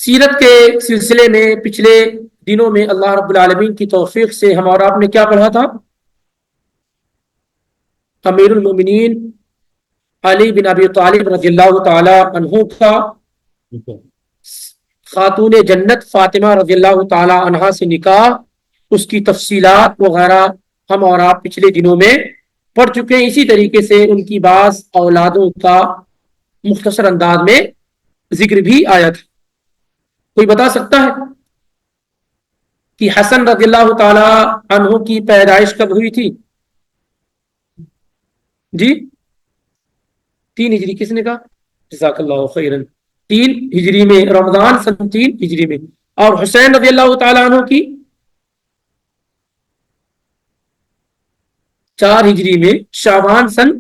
سیرت کے سلسلے میں پچھلے دنوں میں اللہ رب العالمین کی توفیق سے ہم اور آپ نے کیا پڑھا تھا؟ امیر المومنین علی بن ابی طالب رضی اللہ تعالی عنہ کا خاتون جنت فاطمہ رضی اللہ تعالی عنہا سے نکاح، اس کی تفصیلات وغیرہ ہم اور آپ پچھلے دنوں میں پڑھ چکے ہیں۔ اسی طریقے سے ان کی بعض اولادوں کا مختصر انداز میں ذکر بھی آیا تھا۔ کوئی بتا سکتا ہے کہ حسن رضی اللہ تعالی عنہ کی پیدائش کب ہوئی تھی؟ جی 3 ہجری۔ کس نے کہا؟ جزاک اللہ خیرن، 3 ہجری میں، رمضان سن 3 ہجری میں۔ اور حسین رضی اللہ تعالی عنہ کی 4 ہجری میں، شعبان سن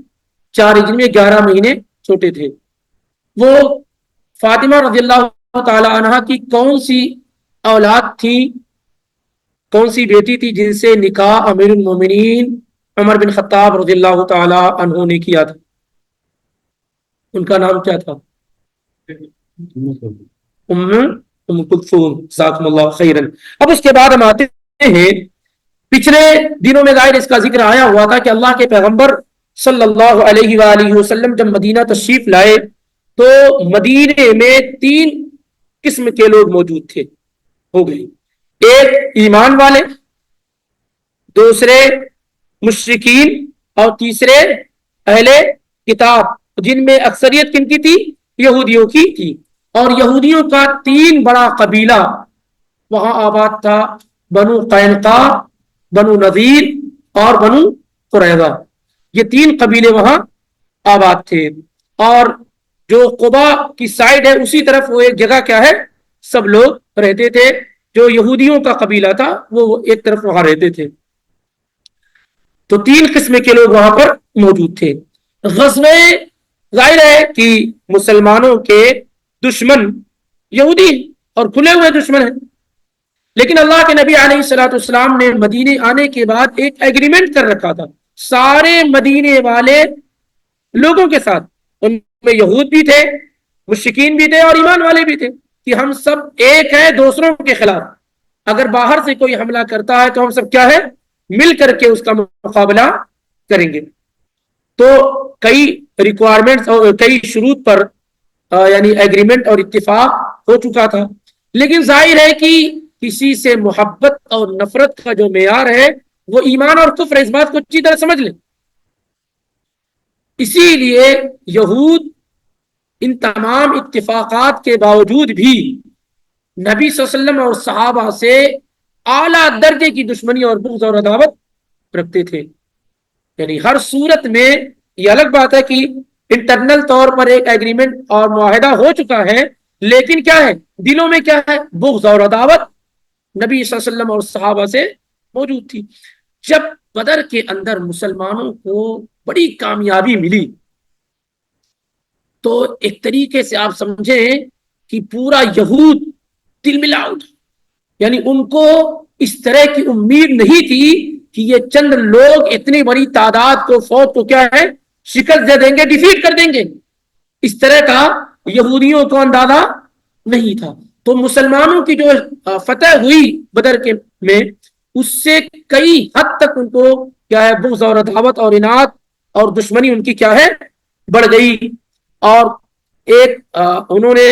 4 ہجری میں، 11 مہینے چھوٹے تھے۔ وہ فاطمہ رضی اللہ تعالی عنہ کی کون سی اولاد تھی، کون سی بیٹی تھی جن سے نکاح امیر المومنین عمر بن خطاب رضی اللہ تعالی عنہ نے کیا تھا؟ ان کا نام کیا تھا؟ ام کلثوم، جزاکم اللہ خیرن۔ اب اس کے بعد ہم آتے ہیں، پچھلے دنوں میں ظاہر اس کا ذکر آیا ہوا تھا کہ اللہ کے پیغمبر صلی اللہ علیہ وآلہ وسلم جب مدینہ تشریف لائے تو مدینے میں 3 قسم کے لوگ موجود تھے، ہو گئے۔ ایک ایمان والے، دوسرے مشرکین، اور تیسرے اہل کتاب، جن میں اکثریت کن کی تھی؟ یہودیوں کی تھی۔ اور یہودیوں کا 3 بڑا قبیلہ وہاں آباد تھا، بنو قینقاع، بنو نذیر اور بنو قریظہ۔ یہ 3 قبیلے وہاں آباد تھے۔ اور جو قبا کی سائڈ ہے اسی طرف وہ ایک جگہ کیا ہے، سب لوگ رہتے تھے۔ جو یہودیوں کا قبیلہ تھا وہ ایک طرف وہاں رہتے تھے۔ تو 3 قسم کے لوگ وہاں پر موجود تھے۔ غزوہ، ظاہر ہے کہ مسلمانوں کے دشمن یہودی اور کھلے ہوئے دشمن ہیں، لیکن اللہ کے نبی علیہ الصلوۃ والسلام نے مدینے آنے کے بعد ایک ایگریمنٹ کر رکھا تھا سارے مدینے والے لوگوں کے ساتھ، ان میں یہود بھی تھے، مشرکین بھی تھے اور ایمان والے بھی تھے، کہ ہم سب ایک ہیں دوسروں کے خلاف۔ اگر باہر سے کوئی حملہ کرتا ہے تو ہم سب کیا ہے، مل کر کے اس کا مقابلہ کریں گے۔ تو کئی ریکوائرمنٹس اور کئی شروط پر یعنی ایگریمنٹ اور اتفاق ہو چکا تھا، لیکن ظاہر ہے کہ کسی سے محبت اور نفرت کا جو معیار ہے وہ ایمان اور کفر، اس بات کو اچھی طرح سمجھ لیں۔ اسی لیے یہود ان تمام اتفاقات کے باوجود بھی نبی صلی اللہ علیہ وسلم اور صحابہ سے اعلیٰ درجے کی دشمنی اور بغض اور عداوت رکھتے تھے۔ یعنی ہر صورت میں، یہ الگ بات ہے کہ انٹرنل طور پر ایک ایگریمنٹ اور معاہدہ ہو چکا ہے، لیکن کیا ہے، دلوں میں کیا ہے، بغض اور عداوت نبی صلی اللہ علیہ وسلم اور صحابہ سے موجود تھی۔ جب بدر کے اندر مسلمانوں کو بڑی کامیابی ملی تو ایک طریقے سے آپ سمجھیں کہ پورا یہود دل ملا اٹھا، یعنی ان کو اس طرح کی امید نہیں تھی کہ یہ چند لوگ اتنی بڑی تعداد کو، فوج کو کیا ہے، شکست دے دیں گے، ڈیفیٹ کر دیں گے۔ اس طرح کا یہودیوں کو اندازہ نہیں تھا۔ تو مسلمانوں کی جو فتح ہوئی بدر کے میں، اس سے کئی حد تک ان کو کیا ہے، بغض اور عداوت اور اناد اور دشمنی ان کی کیا ہے، بڑھ گئی۔ اور ایک انہوں نے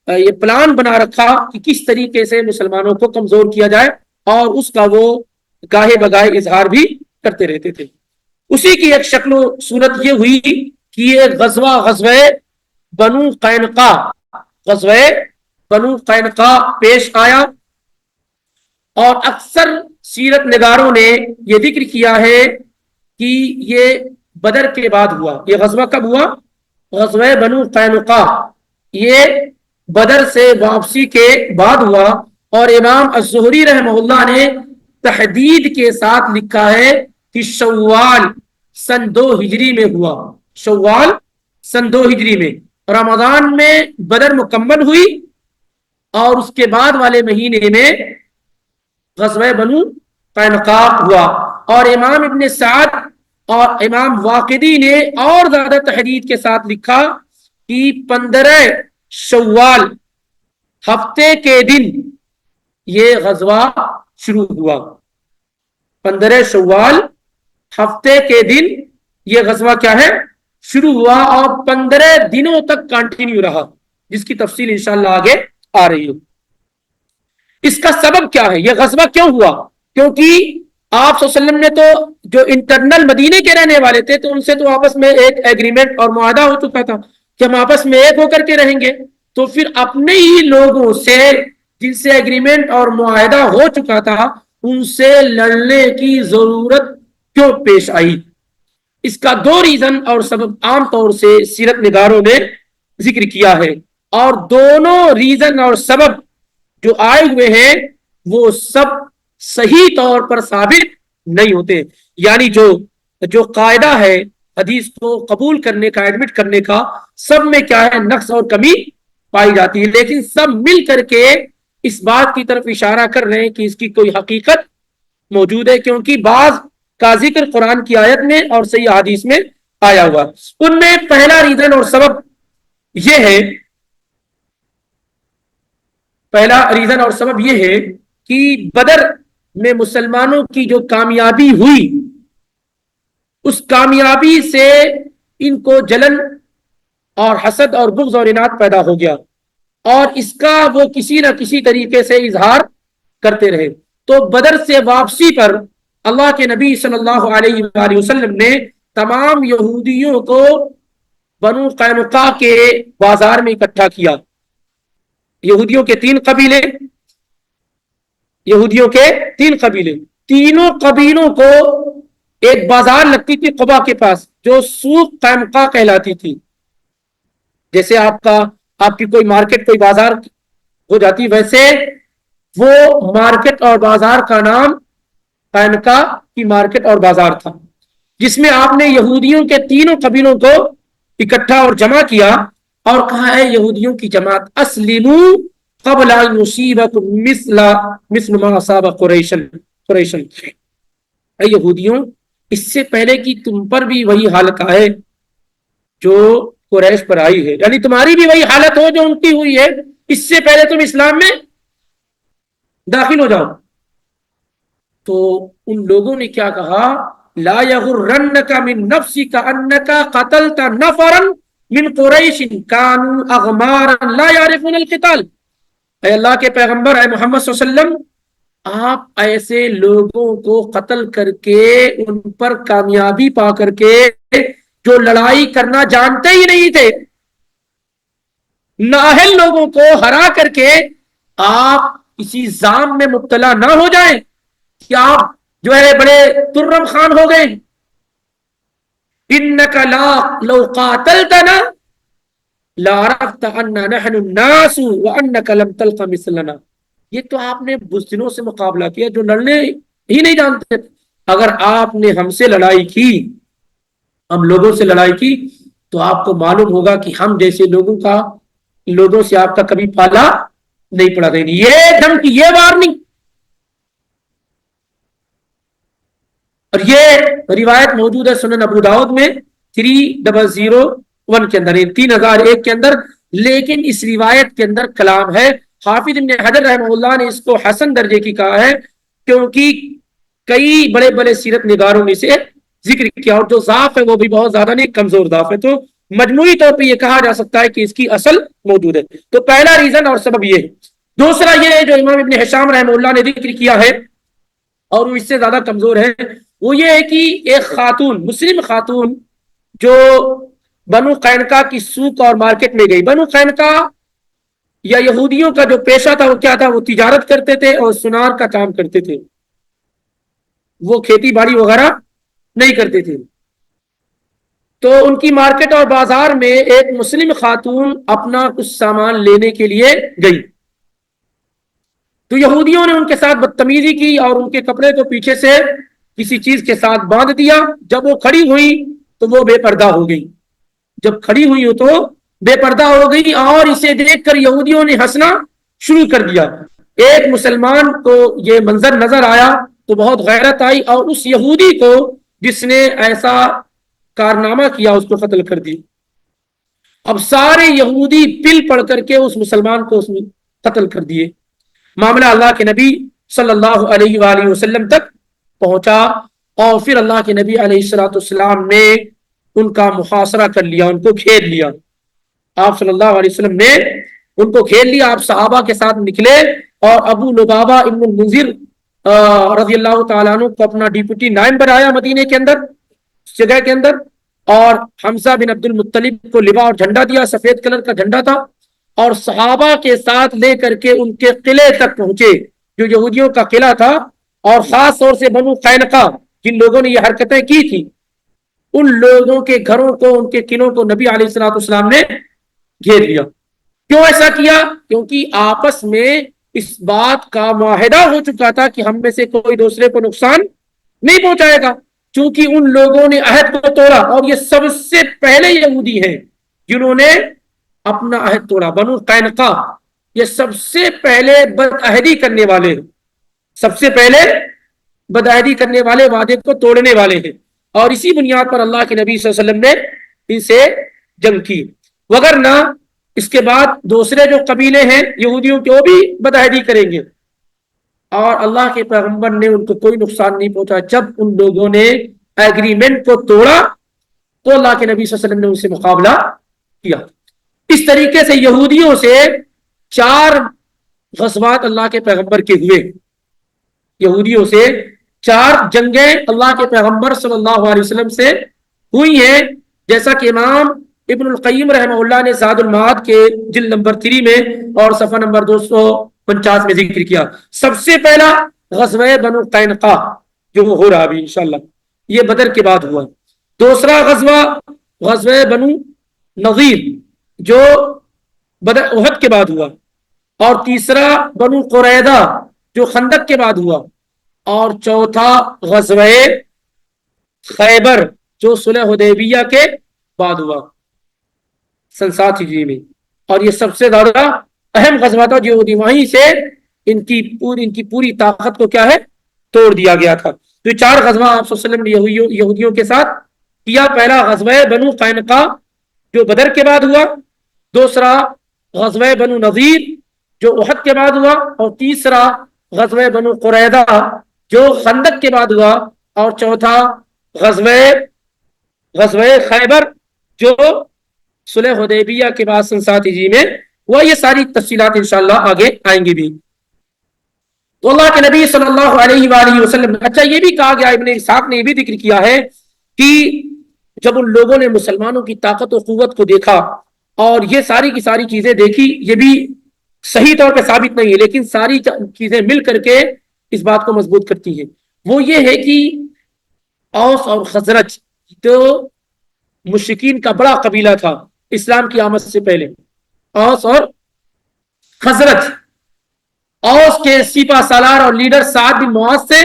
یہ پلان بنا رکھا کہ کس طریقے سے مسلمانوں کو کمزور کیا جائے، اور اس کا وہ گاہے بگاہے اظہار بھی کرتے رہتے تھے۔ اسی کی ایک شکل و صورت یہ ہوئی کہ یہ غزوہ بنو قینقاع، غزوہ بنو قینقاع پیش آیا، اور اکثر سیرت نگاروں نے یہ ذکر کیا ہے کہ یہ بدر کے بعد ہوا۔ یہ غزوہ کب ہوا؟ غزوہ بنو قینقاع یہ بدر سے واپسی کے بعد ہوا، اور امام الزہری رحمہ اللہ نے تحدید کے ساتھ لکھا ہے کہ شوال سن 2 ہجری میں ہوا، شوال سن 2 ہجری میں، رمضان میں بدر مکمل ہوئی، اور اس کے بعد والے مہینے میں غزوہ بنو قینقاع ہوا۔ اور امام ابن سعد اور امام واقدی نے اور زیادہ تحدید کے ساتھ لکھا کہ 15 شوال ہفتے کے دن یہ غزوہ شروع ہوا. 15 شوال ہفتے کے دن یہ غزوہ کیا ہے شروع ہوا اور 15 دنوں تک کنٹینیو رہا, جس کی تفصیل انشاءاللہ آگے آ رہی ہے. اس کا سبب کیا ہے, یہ غزوہ کیوں ہوا؟ کیونکہ آپ صلی اللہ علیہ وسلم نے تو جو انٹرنل مدینے کے رہنے والے تھے تو ان سے تو آپس میں ایک ایگریمنٹ اور معاہدہ ہو چکا تھا کہ ہم آپس میں ایک ہو کر کے رہیں گے. تو پھر اپنے ہی لوگوں سے جن سے ایگریمنٹ اور معاہدہ ہو چکا تھا ان سے لڑنے کی ضرورت کیوں پیش آئی؟ اس کا 2 ریزن اور سبب عام طور سے سیرت نگاروں نے ذکر کیا ہے, اور دونوں ریزن اور سبب جو آئے ہوئے ہیں وہ سب صحیح طور پر ثابت نہیں ہوتے. یعنی جو قاعدہ ہے حدیث کو قبول کرنے کا, ایڈمٹ کرنے کا, سب میں کیا ہے نقص اور کمی پائی جاتی ہے, لیکن سب مل کر کے اس بات کی طرف اشارہ کر رہے ہیں کہ اس کی کوئی حقیقت موجود ہے, کیونکہ بعض کا ذکر قرآن کی آیت میں اور صحیح حدیث میں آیا ہوا. ان میں پہلا ریزن اور سبب یہ ہے, پہلا ریزن اور سبب یہ ہے کہ بدر میں مسلمانوں کی جو کامیابی ہوئی اس کامیابی سے ان کو جلن اور حسد اور بغض اور اناد پیدا ہو گیا, اور اس کا وہ کسی نہ کسی طریقے سے اظہار کرتے رہے. تو بدر سے واپسی پر اللہ کے نبی صلی اللہ علیہ وآلہ وسلم نے تمام یہودیوں کو بنو قینقاع کے بازار میں اکٹھا کیا. یہودیوں کے 3 قبیلے, یہودیوں کے 3 قبیلے, تینوں قبیلوں کو ایک بازار لگتی تھی قبا کے پاس جو سوق قینقاع کہلاتی تھی. جیسے آپ کی کوئی مارکیٹ کوئی بازار ہو جاتی, ویسے وہ مارکیٹ اور بازار کا نام قینقاع کی مارکیٹ اور بازار تھا, جس میں آپ نے یہودیوں کے 3 قبیلوں کو اکٹھا اور جمع کیا اور کہا ہے یہودیوں کی جماعت اسلموا قبل ان یصیبکم مثل ما اصاب قریشن, اے یہودیوں اس سے پہلے کہ تم پر بھی وہی حالت آئے جو قریش پر آئی ہے, یعنی تمہاری بھی وہی حالت ہو جو ان کی ہوئی ہے, اس سے پہلے تم اسلام میں داخل ہو جاؤ. تو ان لوگوں نے کیا کہا, لا یغرنک من نفسک انک قتلت نفرا من قریش کانوا اغمارا لا یعرفون القتال. اے اللہ کے پیغمبر, اے محمد صلی اللہ علیہ وسلم, آپ ایسے لوگوں کو قتل کر کے ان پر کامیابی پا کر کے جو لڑائی کرنا جانتے ہی نہیں تھے, نااہل لوگوں کو ہرا کر کے آپ اسی زام میں مبتلا نہ ہو جائیں کہ آپ جو ہے بڑے ترم خان ہو گئے. انک لو قاتلتنا لعرفت اننا نحن الناس وانک لم تلق مثلنا. یہ تو آپ نے بزدلوں سے مقابلہ کیا جو لڑنے ہی نہیں جانتے. اگر آپ نے ہم سے لڑائی کی, ہم لوگوں سے لڑائی کی, تو آپ کو معلوم ہوگا کہ ہم جیسے لوگوں سے آپ کا کبھی پالا نہیں پڑا. دیں یہ دھمکی, یہ وارننگ. اور یہ روایت موجود ہے سنن ابو داؤد میں 3001 کے اندر, 3001 کے اندر. لیکن اس روایت کے اندر کلام ہے. حافظ ابن حجر رحمہ اللہ نے اس کو حسن درجے کی کہا ہے, کیونکہ کئی بڑے بڑے سیرت نگاروں نے اسے ذکر کیا, اور جو ضعف ہے وہ بھی بہت زیادہ نہیں, کمزور ضعف ہے. تو مجموعی طور پہ یہ کہا جا سکتا ہے کہ اس کی اصل موجود ہے. تو پہلا ریزن اور سبب یہ ہے. دوسرا یہ ہے جو امام ابن حشام رحمہ اللہ نے ذکر کیا ہے اور وہ اس سے زیادہ کمزور ہے, وہ یہ ہے کہ ایک خاتون, مسلم خاتون جو بنو قینقاع کی سوق اور مارکیٹ میں گئی. بنو قینقاع یا یہودیوں کا جو پیشہ تھا وہ کیا تھا, وہ تجارت کرتے تھے اور سنار کا کام کرتے تھے, وہ کھیتی باڑی وغیرہ نہیں کرتے تھے. تو ان کی مارکیٹ اور بازار میں ایک مسلم خاتون اپنا کچھ سامان لینے کے لیے گئی, تو یہودیوں نے ان کے ساتھ بدتمیزی کی اور ان کے کپڑے کو پیچھے سے کسی چیز کے ساتھ باندھ دیا. جب وہ کھڑی ہوئی تو وہ بے پردہ ہو گئی, جب کھڑی ہوئی ہو تو بے پردہ ہو گئی, اور اسے دیکھ کر یہودیوں نے ہنسنا شروع کر دیا. ایک مسلمان کو یہ منظر نظر آیا تو بہت غیرت آئی, اور اس یہودی کو جس نے ایسا کارنامہ کیا اس کو قتل کر دی. اب سارے یہودی پل پڑ کر کے اس مسلمان کو قتل کر دیے۔ معاملہ اللہ کے نبی صلی اللہ علیہ وآلہ وسلم تک پہنچا اور پھر اللہ کے نبی علیہ الصلوۃ والسلام نے ان کا محاصرہ کر لیا، ان کو گھیر لیا۔ آپ صلی اللہ علیہ وسلم نے ان کو گھیر لیا، آپ صحابہ کے ساتھ نکلے اور ابو لبابہ ابن المنذر رضی اللہ تعالیٰ عنہ کو اپنا ڈپٹی نائب بنایا مدینے کے اندر، اس جگہ کے اندر، اور حمزہ بن عبد المطلب کو لوا اور جھنڈا دیا، سفید کلر کا جھنڈا تھا، اور صحابہ کے ساتھ لے کر کے ان کے قلعے تک پہنچے جو یہودیوں کا قلعہ تھا، اور خاص طور سے بنو قینقاع جن لوگوں نے یہ حرکتیں کی تھی، ان لوگوں کے گھروں کو، ان کے قلعوں کو نبی علیہ الصلوۃ والسلام نے گھیر لیا۔ کیوں ایسا کیا؟ کیونکہ آپس میں اس بات کا معاہدہ ہو چکا تھا کہ ہم میں سے کوئی دوسرے کو نقصان نہیں پہنچائے گا، چونکہ ان لوگوں نے عہد کو توڑا، اور یہ سب سے پہلے یہودی ہیں جنہوں نے اپنا عہد توڑا۔ بنو قینقاع یہ سب سے پہلے بدعہدی کرنے والے ہیں، سب سے پہلے بدعہدی کرنے والے، وعدے کو توڑنے والے ہیں، اور اسی بنیاد پر اللہ کے نبی صلی اللہ علیہ وسلم نے ان سے جنگ کی۔ وگرنہ اس کے بعد دوسرے جو قبیلے ہیں یہودیوں کے، وہ بھی بدعہدی کریں گے، اور اللہ کے پیغمبر نے ان کو کوئی نقصان نہیں پہنچا۔ جب ان لوگوں نے ایگریمنٹ کو توڑا تو اللہ کے نبی صلی اللہ علیہ وسلم نے ان سے مقابلہ کیا۔ اس طریقے سے یہودیوں سے 4 غزوات اللہ کے پیغمبر کے ہوئے، یہودیوں سے 4 جنگیں اللہ کے پیغمبر صلی اللہ علیہ وسلم سے ہوئی ہیں، جیسا کہ امام ابن القیم رحمہ اللہ نے زاد المعاد کے جلد نمبر 3 میں اور صفحہ نمبر 249 میں ذکر کیا۔ سب سے پہلا غزوہ بنو قینقاع جو ہو رہا ابھی انشاءاللہ، یہ بدر کے بعد ہوا۔ دوسرا غزوہ بنو نضیر جو بدر احد کے بعد ہوا، اور تیسرا بنو قریظہ جو خندق کے بعد ہوا، اور چوتھا غزوہ خیبر جو صلح حدیبیہ کے بعد ہوا سن 7 ہجری میں۔ اور یہ سب سے زیادہ اہم غزوہ تھا، جو وہیں سے ان کی پوری طاقت کو کیا ہے، توڑ دیا گیا تھا۔ تو 4 غزوہ آپ صلی اللہ علیہ وسلم نے یہودیوں کے ساتھ کیا۔ پہلا غزوہ بنو قینقاع جو بدر کے بعد ہوا، دوسرا غزوہ بنو نضیر جو احد کے بعد ہوا، اور تیسرا غزوہ بنو قریظہ جو خندق کے بعد ہوا، اور چوتھا غزوہ خیبر جو صلح حدیبیہ کے بعد سن 7 ہجری میں ہوا۔ یہ ساری تفصیلات انشاءاللہ آگے آئیں گی بھی۔ تو اللہ کے نبی صلی اللہ علیہ وآلہ وسلم، اچھا یہ بھی کہا گیا، ابن اسحاق نے یہ بھی ذکر کیا ہے کہ جب ان لوگوں نے مسلمانوں کی طاقت و قوت کو دیکھا اور یہ ساری کی ساری چیزیں دیکھی، یہ بھی صحیح طور پہ ثابت نہیں ہے لیکن ساری چیزیں مل کر کے اس بات کو مضبوط کرتی ہیں، وہ یہ ہے کہ اوس اور خزرج جو مشرکین کا بڑا قبیلہ تھا اسلام کی آمد سے پہلے، اوس اور خزرج، اوس کے سپہ سالار اور لیڈر سعد بن معاذ تھے،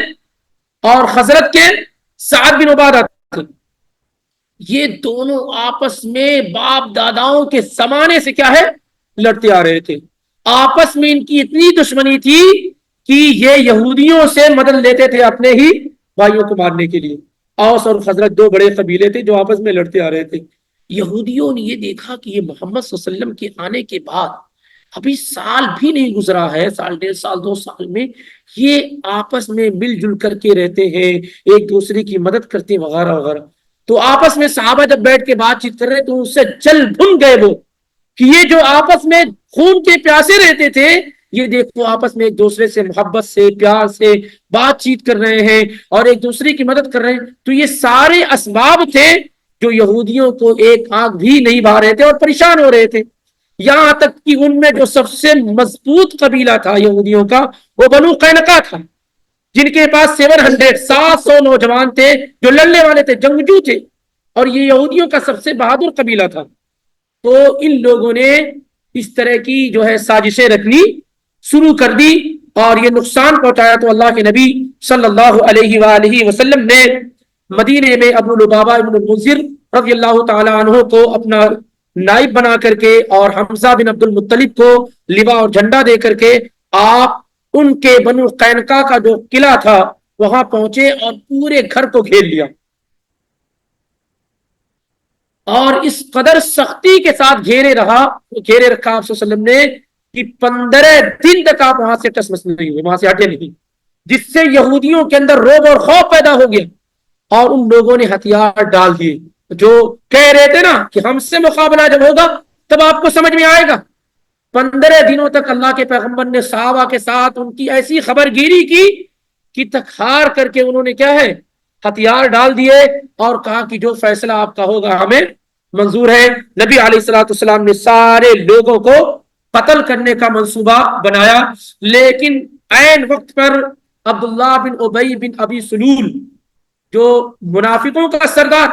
اور خزرج کے سعد بن عبادہ تھے۔ یہ دونوں آپس میں باپ داداؤں کے زمانے سے کیا ہے، لڑتے آ رہے تھے۔ آپس میں ان کی اتنی دشمنی تھی کہ یہ یہودیوں سے مدد لیتے تھے اپنے ہی بھائیوں کو مارنے کے لیے۔ اوس اور خزرج 2 بڑے قبیلے تھے جو آپس میں لڑتے آ رہے تھے۔ یہودیوں نے یہ دیکھا کہ یہ محمد صلی اللہ علیہ وسلم کے آنے کے بعد ابھی سال بھی نہیں گزرا ہے، سال 1.5 سال 2 سال میں یہ آپس میں مل جل کر کے رہتے ہیں، ایک دوسرے کی مدد کرتے ہیں وغیرہ وغیرہ۔ تو آپس میں صحابہ جب بیٹھ کے بات چیت کر رہے تو اس سے جل بھن گئے وہ کہ یہ جو آپس میں خون کے پیاسے رہتے تھے، یہ دیکھو آپس میں ایک دوسرے سے محبت سے پیار سے بات چیت کر رہے ہیں اور ایک دوسرے کی مدد کر رہے ہیں۔ تو یہ سارے اسباب تھے جو یہودیوں کو ایک آنکھ بھی نہیں بھا رہے تھے اور پریشان ہو رہے تھے۔ یہاں تک کہ ان میں جو سب سے مضبوط قبیلہ تھا یہودیوں کا وہ بنو قینقاع تھا، جن کے پاس 700 نوجوان تھے جو لڑنے والے تھے، جنگجو تھے، اور یہ یہودیوں کا سب سے بہادر قبیلہ تھا۔ تو ان لوگوں نے اس طرح کی جو ہے سازشیں رکھنی شروع کر دی اور یہ نقصان پہنچایا۔ تو اللہ کے نبی صلی اللہ علیہ وآلہ وسلم نے مدینے میں ابو لبابہ ابن المنذر رضی اللہ تعالی عنہ کو اپنا نائب بنا کر کے اور حمزہ بن عبد المطلب کو لوا اور جھنڈا دے کر کے آپ ان کے بنو قینقاع کا جو قلعہ تھا وہاں پہنچے اور پورے گھر کو گھیر لیا، اور اس قدر سختی کے ساتھ گھیرے رکھا آپ صلی اللہ علیہ وسلم نے کہ 15 دن تک آپ وہاں سے ٹس مس نہیں ہوئے، وہاں سے ہٹے نہیں، جس سے یہودیوں کے اندر روب اور خوف پیدا ہو گیا، اور ان لوگوں نے ہتھیار ڈال دیے جو کہہ رہے تھے نا کہ ہم سے مقابلہ جب ہوگا تب آپ کو سمجھ میں آئے گا۔ 15 دنوں تک اللہ کے پیغمبر نے صحابہ کے ساتھ ان کی ایسی خبر گیری کی کہ تکھار کر کے انہوں نے کیا ہے ہتھیار ڈال دیے اور کہا کہ جو فیصلہ آپ کا ہوگا ہمیں منظور ہے۔ نبی علیہ الصلوۃ والسلام نے سارے لوگوں کو قتل کرنے کا منصوبہ بنایا، لیکن عین وقت پر عبداللہ بن ابی بن ابی سلول جو منافقوں کا سردار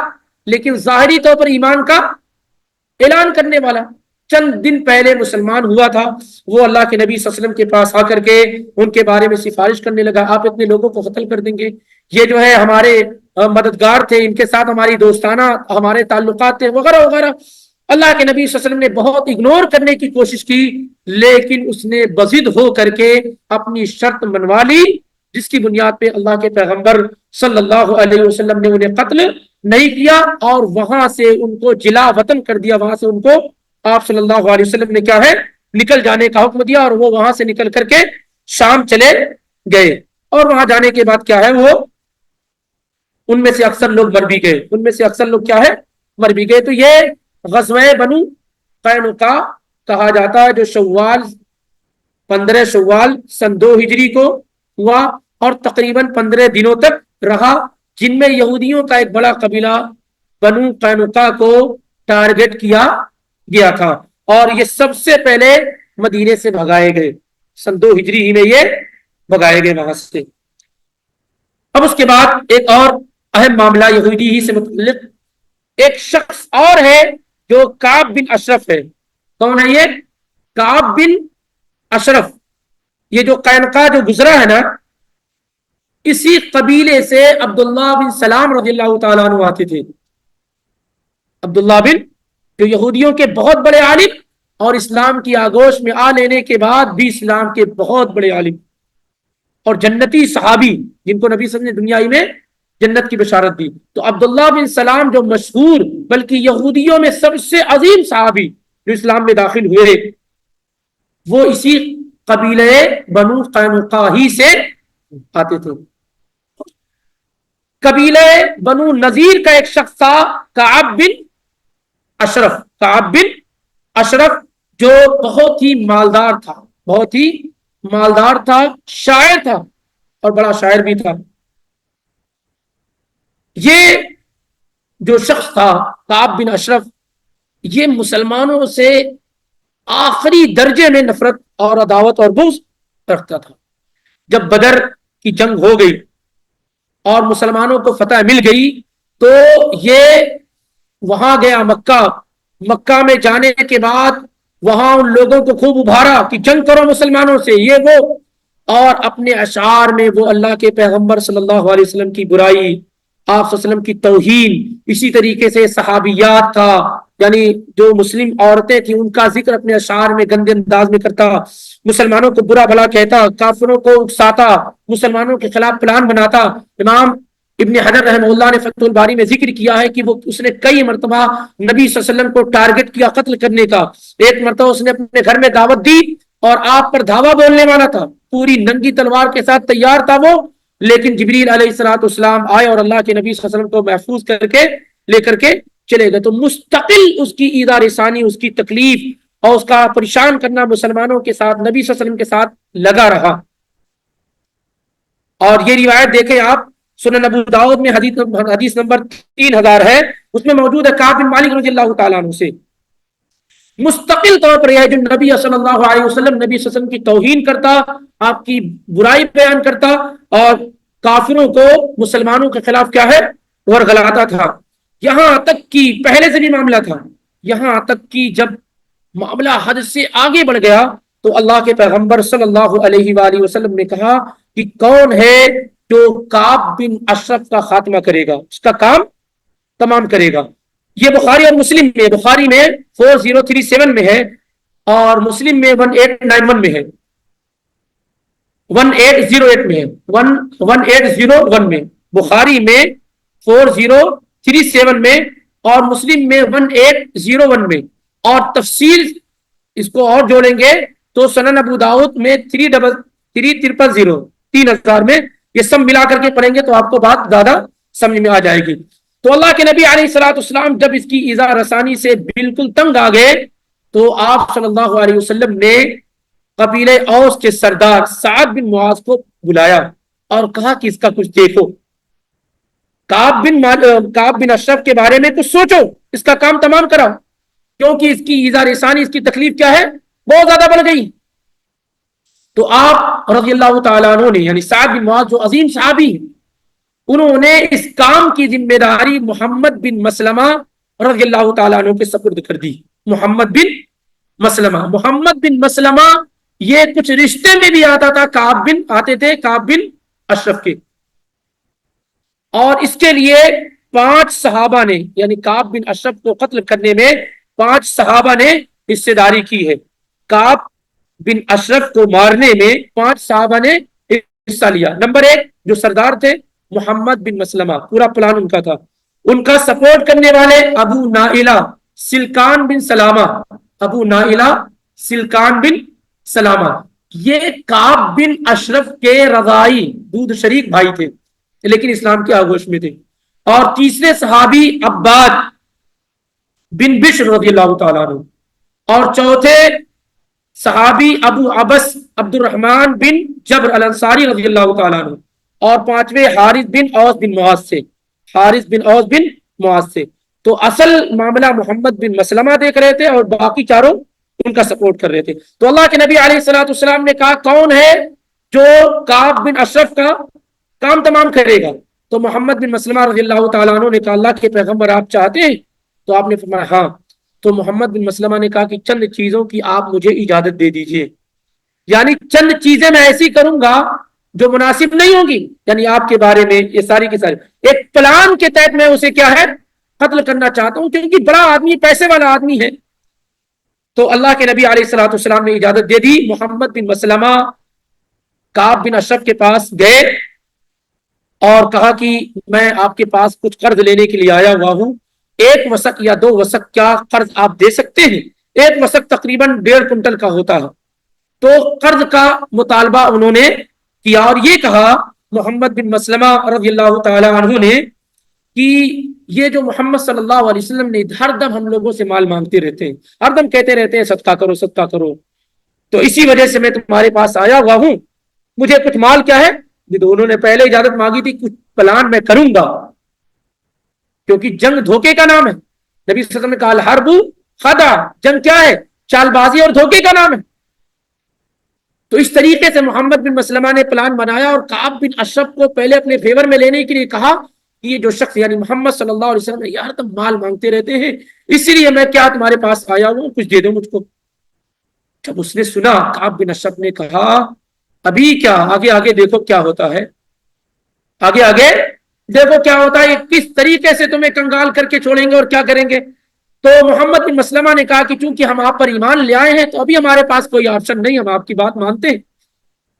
لیکن ظاہری طور پر ایمان کا اعلان کرنے والا، چند دن پہلے مسلمان ہوا تھا، وہ اللہ کے نبی صلی اللہ علیہ وسلم کے پاس آ کر کے ان کے بارے میں سفارش کرنے لگا، آپ اتنے لوگوں کو قتل کر دیں گے، یہ جو ہے ہمارے مددگار تھے، ان کے ساتھ ہماری دوستانہ ہمارے تعلقات تھے وغیرہ وغیرہ۔ اللہ کے نبی صلی اللہ علیہ وسلم نے بہت اگنور کرنے کی کوشش کی، لیکن اس نے بضد ہو کر کے اپنی شرط منوا لی، جس کی بنیاد پہ اللہ کے پیغمبر صلی اللہ علیہ وسلم نے انہیں قتل نہیں کیا اور وہاں سے ان کو جلا وطن کر دیا، وہاں سے ان کو آپ صلی اللہ علیہ وسلم نے کیا ہے نکل جانے کا حکم دیا، اور وہ وہاں سے نکل کر کے شام چلے گئے، اور وہاں جانے کے بعد کیا ہے وہ ان میں سے اکثر لوگ مر بھی گئے، ان میں سے اکثر لوگ کیا ہے مر بھی گئے۔ تو یہ غزوہ بنو قینقاع کہا جاتا ہے، جو شوال 15 شوال سن 2 ہجری کو ہوا اور تقریباً 15 دنوں تک رہا، جن میں یہودیوں کا ایک بڑا قبیلہ بنو قینقاع کو ٹارگٹ کیا گیا تھا، اور یہ سب سے پہلے مدینے سے بھگائے گئے، سن 2 ہجری ہی میں یہ بھگائے گئے وہاں سے۔ اب اس کے بعد ایک اور اہم معاملہ یہودی ہی سے متعلق ایک شخص اور ہے جو کعب بن اشرف ہے۔ کون ہے یہ؟ کعب بن اشرف۔ یہ جو قینقاع جو گزرا ہے نا، اسی قبیلے سے عبداللہ بن سلام رضی اللہ تعالیٰ عنہ آتے تھے۔ عبداللہ بن جو یہودیوں کے بہت بڑے عالم اور اسلام کی آگوش میں آ لینے کے بعد بھی اسلام کے بہت بڑے عالم اور جنتی صحابی، جن کو نبی صلی اللہ علیہ وسلم نے دنیا میں جنت کی بشارت دی۔ تو عبداللہ بن سلام جو مشہور بلکہ یہودیوں میں سب سے عظیم صحابی جو اسلام میں داخل ہوئے، وہ اسی قبیلے بنو قینقاع ہی سے آتے تھے۔ قبیلے بنو نذیر کا ایک شخص تھا کعب بن اشرف۔ کعب بن اشرف جو بہت ہی مالدار تھا، بہت ہی مالدار تھا، شاعر تھا اور بڑا شاعر بھی تھا۔ یہ جو شخص تھا کعب بن اشرف، یہ مسلمانوں سے آخری درجے میں نفرت اور عداوت اور بغض رکھتا تھا۔ جب بدر کی جنگ ہو گئی اور مسلمانوں کو فتح مل گئی تو یہ وہاں گیا مکہ۔ مکہ میں جانے کے بعد وہاں ان لوگوں کو خوب ابھارا کہ جنگ کرو مسلمانوں سے، یہ وہ، اور اپنے اشعار میں وہ اللہ کے پیغمبر صلی اللہ علیہ وسلم کی برائی، آپ صلی اللہ علیہ وسلم کی توہین، اسی طریقے سے صحابیات کا یعنی جو مسلم عورتیں تھیں ان کا ذکر اپنے اشعار میں گندے انداز میں کرتا، مسلمانوں کو برا بھلا کہتا، کافروں کو اکساتا، مسلمانوں کے خلاف پلان بناتا۔ امام ابن حجر رحمہ اللہ نے فتح الباری میں ذکر کیا ہے کہ وہ اس نے کئی مرتبہ نبی صلی اللہ علیہ وسلم کو ٹارگٹ کیا قتل کرنے کا۔ ایک مرتبہ اس نے اپنے گھر میں دعوت دی اور آپ پر دھاوا بولنے والا تھا، پوری ننگی تلوار کے ساتھ تیار تھا وہ، لیکن جبریل علیہ الصلوۃ والسلام آئے اور اللہ کے نبی صلی اللہ علیہ وسلم کو محفوظ کر کے لے کر کے چلے گئے۔ تو مستقل اس کی ایذا رسانی، اس کی تکلیف اور اس کا پریشان کرنا مسلمانوں کے ساتھ، نبی صلی اللہ علیہ وسلم کے ساتھ لگا رہا۔ اور یہ روایت دیکھیں آپ سنن ابو داؤد میں حدیث نمبر 3000 ہے، اس میں موجود ہے کعب بن مالک رضی اللہ تعالیٰ عنہ سے مستقل طور پر یہ جو نبی صلی اللہ علیہ وسلم نبی صلی اللہ علیہ وسلم کی توہین کرتا، آپ کی برائی بیان کرتا اور کافروں کو مسلمانوں کے خلاف کیا ہے ورغلاتا تھا۔ یہاں تک کہ پہلے سے بھی معاملہ تھا، یہاں تک کہ جب معاملہ حد سے آگے بڑھ گیا تو اللہ کے پیغمبر صلی اللہ علیہ وآلہ وسلم نے کہا کہ کون ہے جو کعب بن اشرف کا خاتمہ کرے گا، اس کا کام تمام کرے گا۔ یہ بخاری اور مسلم میں، بخاری میں 4037 میں ہے اور مسلم میں 1891 میں ہے، 1808 میں ہے، 1801 میں، بخاری میں 4037 میں اور مسلم میں 1801 میں، اور تفصیل اس کو اور جوڑیں گے تو سنن ابو داؤد میں 3000 میں یہ سب ملا کر کے پڑھیں گے تو آپ کو بات زیادہ سمجھ میں آ جائے گی. تو اللہ کے نبی علیہ الصلوۃ والسلام جب اس کی ایذا رسانی سے بالکل تنگ آ گئے تو آپ صلی اللہ علیہ وسلم نے قبیلہ اوس کے سردار سعد بن معاذ کو بلایا اور کہا کہ اس کا کچھ دیکھو، کعب بن اشرف کے بارے میں کچھ سوچو، اس کا کام تمام کراؤ، کیونکہ اس کی ایذا رسانی، اس کی تکلیف کیا ہے، بہت زیادہ بڑھ گئی. تو آپ رضی اللہ تعالیٰ عنہ نے، یعنی سعد بن معاذ جو عظیم صحابی، انہوں نے اس کام کی ذمہ داری محمد بن مسلمہ رضی اللہ تعالیٰ عنہ کے سپرد کر دی. محمد بن مسلمہ یہ کچھ رشتے میں بھی آتا تھا، کعب بن اشرف کے، اور اس کے لیے 5 صحابہ نے، یعنی کعب بن اشرف کو قتل کرنے میں 5 صحابہ نے حصے داری کی ہے. کعب بن اشرف کو مارنے میں 5 صحابہ نے حصہ لیا. نمبر 1 جو سردار تھے محمد بن مسلمہ، پورا پلان ان کا تھا. ان کا سپورٹ کرنے والے ابو نائلہ سلکان بن سلامہ، یہ کعب بن اشرف کے رضائی دودھ شریک بھائی تھے لیکن اسلام کے آغوش میں تھے. اور تیسرے صحابی عباد بن بشر رضی اللہ تعالیٰ عنہ، اور چوتھے صحابی ابو عبس عبد الرحمن بن جبر الانصاری رضی اللہ تعالیٰ عنہ، اور 5ویں حارث بن اوس بن معاذ سے. تو اصل معاملہ محمد بن مسلمہ دیکھ رہے تھے اور باقی چاروں ان کا سپورٹ کر رہے تھے. تو اللہ کے نبی علیہ الصلوۃ والسلام نے کہا کون ہے جو کعب بن اشرف کا کام تمام کرے گا؟ تو محمد بن مسلمہ رضی اللہ تعالیٰ عنہ نے کہا اللہ کے پیغمبر آپ چاہتے ہیں؟ تو آپ نے فرمایا ہاں. تو محمد بن مسلمہ نے کہا کہ چند چیزوں کی آپ مجھے اجازت دے دیجئے، یعنی چند چیزیں میں ایسی کروں گا جو مناسب نہیں ہوگی، یعنی آپ کے بارے میں یہ ساری کی ساری ایک پلان کے تحت میں اسے کیا ہے قتل کرنا چاہتا ہوں، کیونکہ بڑا آدمی، پیسے والا آدمی ہے. تو اللہ کے نبی علیہ الصلوۃ والسلام نے اجازت دے دی. محمد بن مسلمہ کعب بن اشرف کے پاس گئے اور کہا کہ میں آپ کے پاس کچھ قرض لینے کے لیے آیا ہوا ہوں، 1 وسق یا 2 وسق کیا قرض آپ دے سکتے ہیں؟ 1 وسق تقریباً 1.5 کنٹل کا ہوتا ہے. تو قرض کا مطالبہ انہوں نے کیا اور یہ کہا محمد بن مسلمہ رضی اللہ تعالی عنہ نے کہ یہ جو محمد صلی اللہ علیہ وسلم نے ہر دم ہم لوگوں سے مال مانگتے رہتے ہیں، ہر دم کہتے رہتے ہیں صدقہ کرو صدقہ کرو، تو اسی وجہ سے میں تمہارے پاس آیا ہوا ہوں، مجھے کچھ مال کیا ہے. انہوں نے پہلے اجازت مانگی تھی، کچھ پلان میں کروں گا، کیونکہ جنگ دھوکے کا نام ہے. نبی صلی اللہ علیہ وسلم نے کہا الحرب خدع، جنگ کیا ہے؟ چال بازی اور دھوکے کا نام ہے. تو اس طریقے سے محمد بن مسلمہ نے پلان بنایا اور کعب بن اشرف کو پہلے اپنے فیور میں لینے کے لیے کہا کہ یہ جو شخص یعنی محمد صلی اللہ علیہ وسلم یار تم مال مانگتے رہتے ہیں، اسی لیے میں کیا تمہارے پاس آیا ہوں، کچھ دے دو مجھ کو. جب اس نے سنا کعب بن اشرف نے کہا ابھی کیا، آگے آگے دیکھو کیا ہوتا ہے، آگے آگے دیکھو کیا ہوتا ہے، کس طریقے سے تمہیں کنگال کر کے چھوڑیں گے اور کیا کریں گے. تو محمد بن مسلمہ نے کہا کہ چونکہ ہم آپ پر ایمان لے آئے ہیں تو ابھی ہمارے پاس کوئی آپشن نہیں، ہم آپ کی بات مانتے ہیں،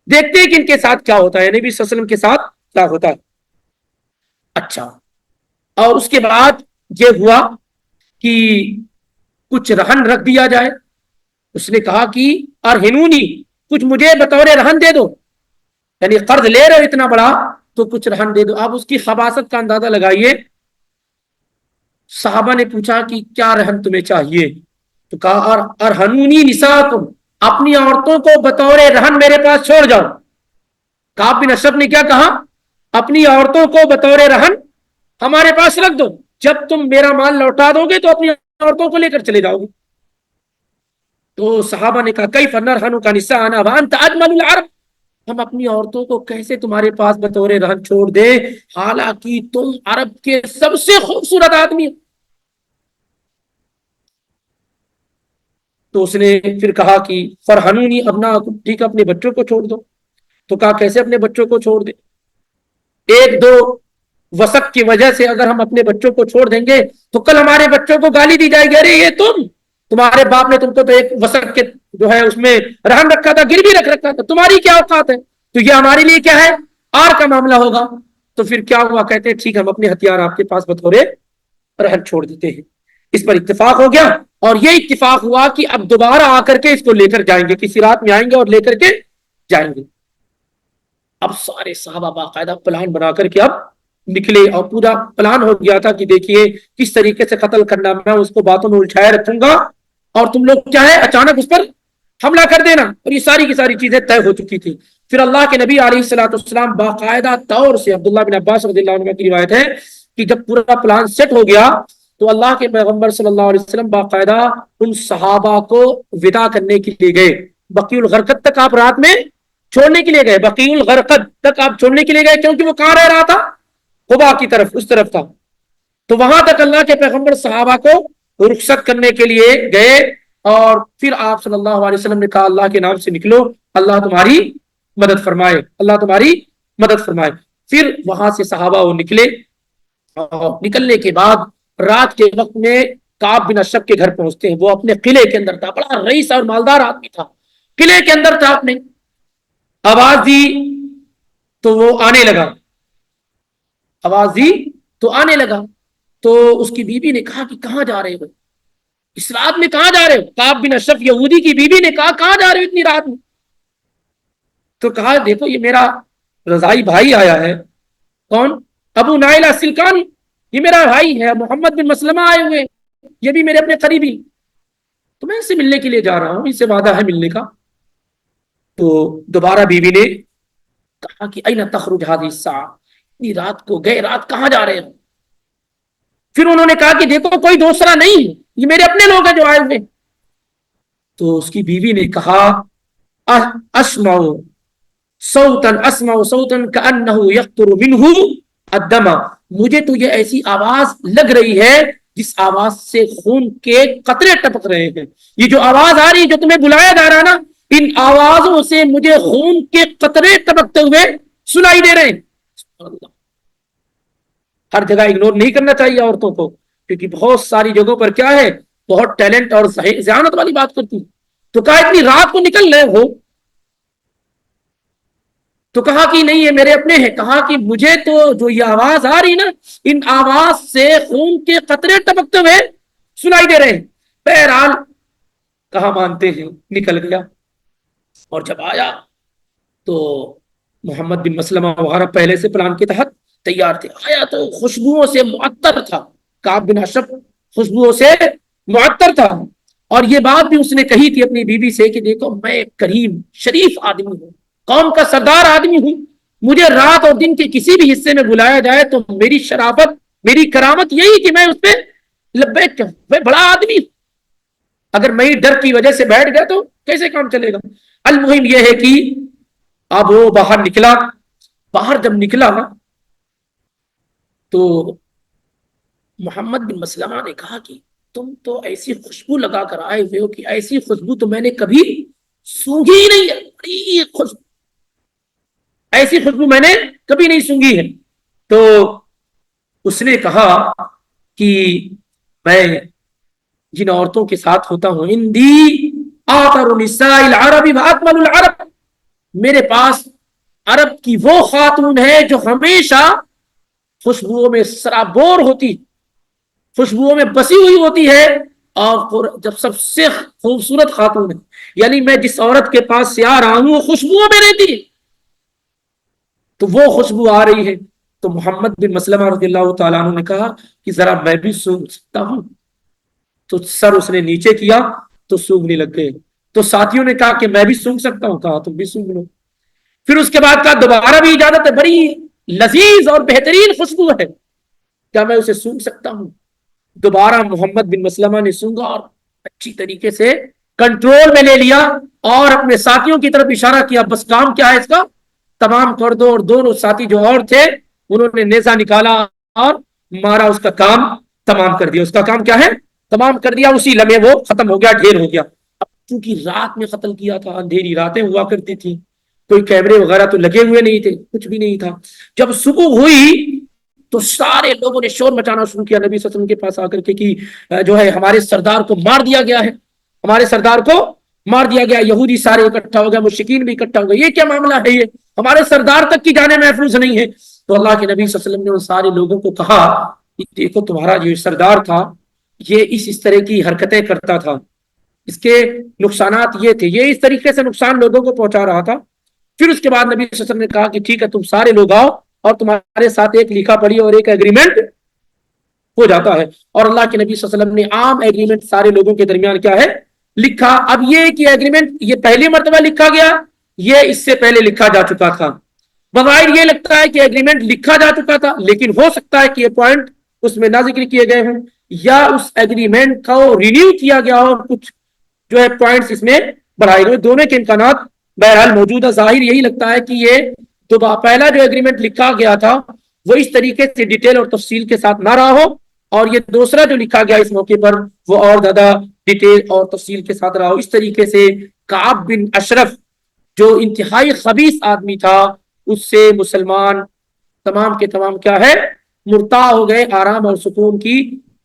دیکھتے ہیں کہ ان کے ساتھ کیا ہوتا ہے، نبی صلی اللہ علیہ وسلم کے ساتھ کیا ہوتا ہے. اچھا، اور اس کے بعد یہ ہوا کہ کچھ رہن رکھ دیا جائے. اس نے کہا کہ ارہنونی، کچھ مجھے بطور رہن دے دو، یعنی قرض لے رہے اتنا بڑا تو کچھ رہن دے دو. آپ اس کی خباثت کا اندازہ لگائیے. صحابہ نے پوچھا کہ کیا رہن تمہیں چاہیے؟ تو کہا ارہنونی نساءکم، اپنی عورتوں کو بطور رہن میرے پاس چھوڑ جاؤ. کعب بن اشرف نے کیا کہا؟ اپنی عورتوں کو بطور رہن ہمارے پاس رکھ دو، جب تم میرا مال لوٹا دو گے تو اپنی عورتوں کو لے کر چلے جاؤ گے. تو صحابہ نے کہا کیف نرہن کا نساءنا وانت اجمل العرب، ہم اپنی عورتوں کو کیسے تمہارے پاس بطور رہن چھوڑ دے، حالانکہ تم عرب کے سب سے خوبصورت آدمی ہو. تو اس نے پھر کہا کہ فرحنونی ابناکم، ٹھیک ہے اپنے بچوں کو چھوڑ دو. تو کہا کیسے اپنے بچوں کو چھوڑ دے، 1-2 وسق کی وجہ سے اگر ہم اپنے بچوں کو چھوڑ دیں گے تو کل ہمارے بچوں کو گالی دی جائے گی، ارے یہ تمہارے باپ نے تم کو تو 1 وسق کے جو ہے اس میں رہن رکھا تھا، گروی رکھ رکھا تھا، تمہاری کیا اوقات ہے، تو یہ ہمارے لیے کیا ہے آر کا معاملہ ہوگا. تو پھر کیا ہوا، کہتے ہیں ٹھیک ہم اپنے ہتھیار آپ کے پاس بطور رہن چھوڑ دیتے ہیں. اس پر اتفاق ہو گیا. اور یہ اتفاق ہوا کہ اب دوبارہ آ کر کے اس کو لے کر جائیں گے، کسی رات میں آئیں گے اور لے کر کے جائیں گے۔ اب سارے صحابہ باقاعدہ پلان بنا کر کے اب نکلے، اور پورا پلان ہو گیا تھا کہ دیکھیے کس طریقے سے قتل کرنا، میں اس کو باتوں میں الجھائے رکھوں گا اور تم لوگ کیا ہے اچانک اس پر حملہ کر دینا، اور یہ ساری کی ساری چیزیں طے ہو چکی تھی۔ پھر اللہ کے نبی علیہ الصلوۃ والسلام باقاعدہ طور سے، عبداللہ بن عباس رضی اللہ عنہ کی روایت ہے کہ جب پورا پلان سیٹ ہو گیا تو اللہ کے پیغمبر صلی اللہ علیہ وسلم باقاعدہ ان صحابہ کو وداع کرنے کے لیے گئے۔ بقیع الغرقد تک آپ رات میں چھوڑنے کے لیے گئے، بقیع الغرقد تک آپ چھوڑنے کے لیے گئے، کیونکہ وہ کہاں رہ رہا تھا؟ قبا کی طرف، اس طرف تھا، تو وہاں تک اللہ کے پیغمبر صحابہ کو رخصت کرنے کے لیے گئے، اور پھر آپ صلی اللہ علیہ وسلم نے کہا اللہ کے نام سے نکلو، اللہ تمہاری مدد فرمائے، اللہ تمہاری مدد فرمائے۔ پھر وہاں سے صحابہ وہ نکلے، اور نکلنے کے بعد رات کے وقت میں کعب بن اشرف کے گھر پہنچتے ہیں۔ وہ اپنے قلعے کے اندر تھا، بڑا رئیس اور مالدار آدمی تھا، قلعے کے اندر تھا، اپنے آواز دی تو وہ آنے لگا، آواز دی تو آنے لگا، تو اس کی بیوی نے کہا کہ کہاں جا رہے ہو، اس رات میں کہاں جا رہے ہو؟ کعب بن اشرف یہودی کی بیوی نے کہا کہاں جا رہے ہو اتنی رات میں؟ تو کہا دیکھو یہ میرا رضائی بھائی آیا ہے۔ کون؟ ابو نائلہ سلکان، یہ میرا بھائی ہے، محمد بن مسلمہ آئے ہوئے، یہ بھی میرے اپنے قریبی، تو میں ان سے ملنے کے لیے جا رہا ہوں، ان سے وعدہ ہے ملنے کا۔ تو دوبارہ بیوی نے کہا کہ اینا تخرج هذه الساعة، اتنی رات کو گئے، رات کہاں جا رہے ہو؟ پھر انہوں نے کہا کہ دیکھو کوئی دوسرا نہیں، یہ میرے اپنے لوگ ہیں جو آئے ہوئے۔ تو اس کی بیوی نے کہا اسمع صوتا، اسمع صوتا كأنه يقطر منه الدم، مجھے تو یہ ایسی آواز لگ رہی ہے جس آواز سے خون کے قطرے ٹپک رہے ہیں۔ یہ جو آواز آ رہی ہے، جو تمہیں بلایا جا رہا نا، ان آوازوں سے مجھے خون کے قطرے ٹپکتے ہوئے سنائی دے رہے ہیں۔ ہر جگہ اگنور نہیں کرنا چاہیے عورتوں کو، کیونکہ بہت ساری جگہوں پر کیا ہے، بہت ٹیلنٹ اور ذہانت والی بات کرتی۔ تو کہا اتنی رات کو نکل رہے ہو؟ تو کہا کہ نہیں یہ میرے اپنے ہیں۔ کہا کہ مجھے تو جو یہ آواز آ رہی نا، ان آواز سے خون کے قطرے ٹپکتے ہوئے سنائی دے رہے ہیں۔ بہرحال کہا مانتے ہیں، نکل گیا، اور جب آیا تو محمد بن مسلمہ وغیرہ پہلے سے پلان کے تحت تیار تھے۔ آیا تو خوشبوؤں سے معطر تھا، کعب بن اشرف خوشبوؤں سے معطر تھا، اور یہ بات بھی اس نے کہی تھی اپنی بیوی سے کہ دیکھو میں کریم شریف آدمی ہوں، قوم کا سردار آدمی ہوں، مجھے رات اور دن کے کسی بھی حصے میں بلایا جائے تو میری شرافت، میری کرامت یہی کہ میں اس پہ لبیک کہوں، میں بڑا آدمی ہوں، اگر میں ڈر کی وجہ سے بیٹھ گیا تو کیسے کام چلے گا؟ المہم یہ ہے کہ اب وہ باہر نکلا، باہر جب نکلا تو محمد بن مسلمہ نے کہا کہ تم تو ایسی خوشبو لگا کر آئے ہوئے ہو کہ ایسی خوشبو تو میں نے کبھی سونگھی ہی نہیں ہے، بڑی خوشبو، ایسی خوشبو میں نے کبھی نہیں سونگھی ہے۔ تو اس نے کہا کہ میں جن عورتوں کے ساتھ ہوتا ہوں، اندی آخر نساء العرب واکمل العرب، میرے پاس عرب کی وہ خاتون ہے جو ہمیشہ خوشبوؤں میں سرابور ہوتی، خوشبوؤں میں بسی ہوئی ہوتی ہے، اور جب سب سے خوبصورت خاتون ہے، یعنی میں جس عورت کے پاس سے آ رہا ہوں وہ خوشبوؤں میں رہتی ہے، تو وہ خوشبو آ رہی ہے۔ تو محمد بن مسلمہ رضی اللہ تعالیٰ عنہ نے کہا کہ ذرا میں بھی سونگ سکتا ہوں، تو سر اس نے نیچے کیا تو سونگنے لگ گئے۔ تو ساتھیوں نے کہا کہ میں بھی سونگ سکتا ہوں، کہا تم بھی سونگ لو۔ پھر اس کے بعد کہا دوبارہ بھی اجازت ہے، بڑی لذیذ اور بہترین خوشبو ہے، کیا میں اسے سونگ سکتا ہوں؟ دوبارہ محمد بن مسلمہ نے سونگا اور اچھی طریقے سے کنٹرول میں لے لیا، اور اپنے ساتھیوں کی طرف اشارہ کیا، بس کام کیا ہے اس کا تمام کر دو، اور دونوں ساتھی جو اور تھے انہوں نے نیزہ نکالا اور مارا، اس کا کام تمام کر دیا۔ اس کا کام کیا ہے؟ تمام کر دیا، اسی لمحے وہ ختم ہو گیا، ڈھیر ہو گیا۔ اب چونکہ رات میں قتل کیا تھا، اندھیری راتیں ہوا کرتی تھی، کوئی کیمرے وغیرہ تو لگے ہوئے نہیں تھے، کچھ بھی نہیں تھا۔ جب صبح ہوئی تو سارے لوگوں نے شور مچانا شروع کیا نبی صلی اللہ علیہ وسلم کے پاس آ کر کے کہ جو ہے ہمارے سردار کو مار دیا گیا ہے، ہمارے سردار کو مار دیا گیا۔ یہودی سارے اکٹھا ہو گئے، مشرکین بھی اکٹھا ہو گئے، یہ کیا معاملہ ہے، یہ ہمارے سردار تک کی جانیں محفوظ نہیں ہے۔ تو اللہ کے نبی صلی اللہ علیہ وسلم نے ان سارے لوگوں کو کہا کہ دیکھو تمہارا جو سردار تھا یہ اس طرح کی حرکتیں کرتا تھا، اس کے نقصانات یہ تھے، یہ اس طریقے سے نقصان لوگوں کو پہنچا رہا تھا۔ پھر اس کے بعد نبی صلی اللہ علیہ وسلم نے کہا کہ ٹھیک ہے، تم سارے لوگ آؤ اور تمہارے ساتھ ایک لکھا پڑھی اور ایک ایگریمنٹ ہو جاتا ہے، اور اللہ کے نبی صلی اللہ علیہ وسلم نے عام ایگریمنٹ سارے لوگوں کے درمیان کیا ہے لکھا۔ اب یہ کہ ایگریمنٹ یہ پہلی مرتبہ لکھا گیا، یہ اس سے پہلے لکھا جا چکا تھا۔ بظاہر یہ لگتا ہے کہ ایگریمنٹ لکھا جا چکا تھا، لیکن ہو سکتا ہے کہ یہ پوائنٹ اس میں نہ ذکر کیے گئے ہوں، یا اس ایگریمنٹ کو رینیو کیا گیا ہو، کچھ جو ہے پوائنٹس اس میں بڑھائے گئے، دونوں کے امکانات بہرحال موجود ہے۔ ظاہر یہی لگتا ہے کہ یہ تو پہلا جو ایگریمنٹ لکھا گیا تھا وہ اس طریقے سے ڈیٹیل اور تفصیل کے ساتھ نہ رہا ہو، اور یہ دوسرا جو لکھا گیا اس موقع پر وہ اور زیادہ ڈیٹیل اور تفصیل کے ساتھ رہا ہو۔ اس طریقے سے کعب بن اشرف جو انتہائی خبیث آدمی تھا، اس سے مسلمان تمام کے تمام کیا ہے مرتاح ہو گئے، آرام اور سکون کی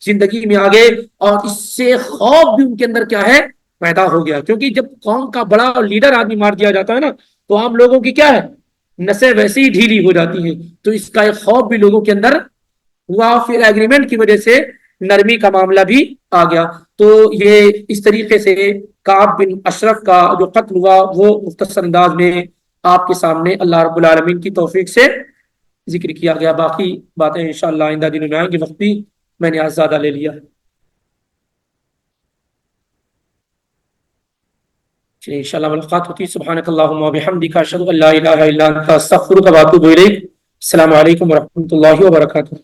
زندگی میں آ گئے، اور اس سے خوف بھی ان کے اندر کیا ہے پیدا ہو گیا، کیونکہ جب قوم کا بڑا اور لیڈر آدمی مار دیا جاتا ہے نا تو عام لوگوں کی کیا ہے نسیں ویسے ہی ڈھیلی ہو جاتی ہیں، تو اس کا ایک خوف بھی لوگوں کے اندر ہوا، پھر ایگریمنٹ کی وجہ سے نرمی کا معاملہ بھی آ گیا۔ تو یہ اس طریقے سے کعب بن اشرف کا جو قتل ہوا وہ مختصر انداز میں آپ کے سامنے اللہ رب العالمین کی توفیق سے ذکر کیا گیا۔ باقی باتیں انشاءاللہ آئندہ دنوں میں آئیں گی، وقت بھی میں نے آج زیادہ لے لیا۔ چلیے انشاءاللہ ملاقات ہوتی ہے۔ سبحانک اللہم و بحمدک، اشہد ان لا الہ الا انت، استغفرک و اتوب الیک۔ السلام علیکم ورحمۃ اللہ وبرکاتہ۔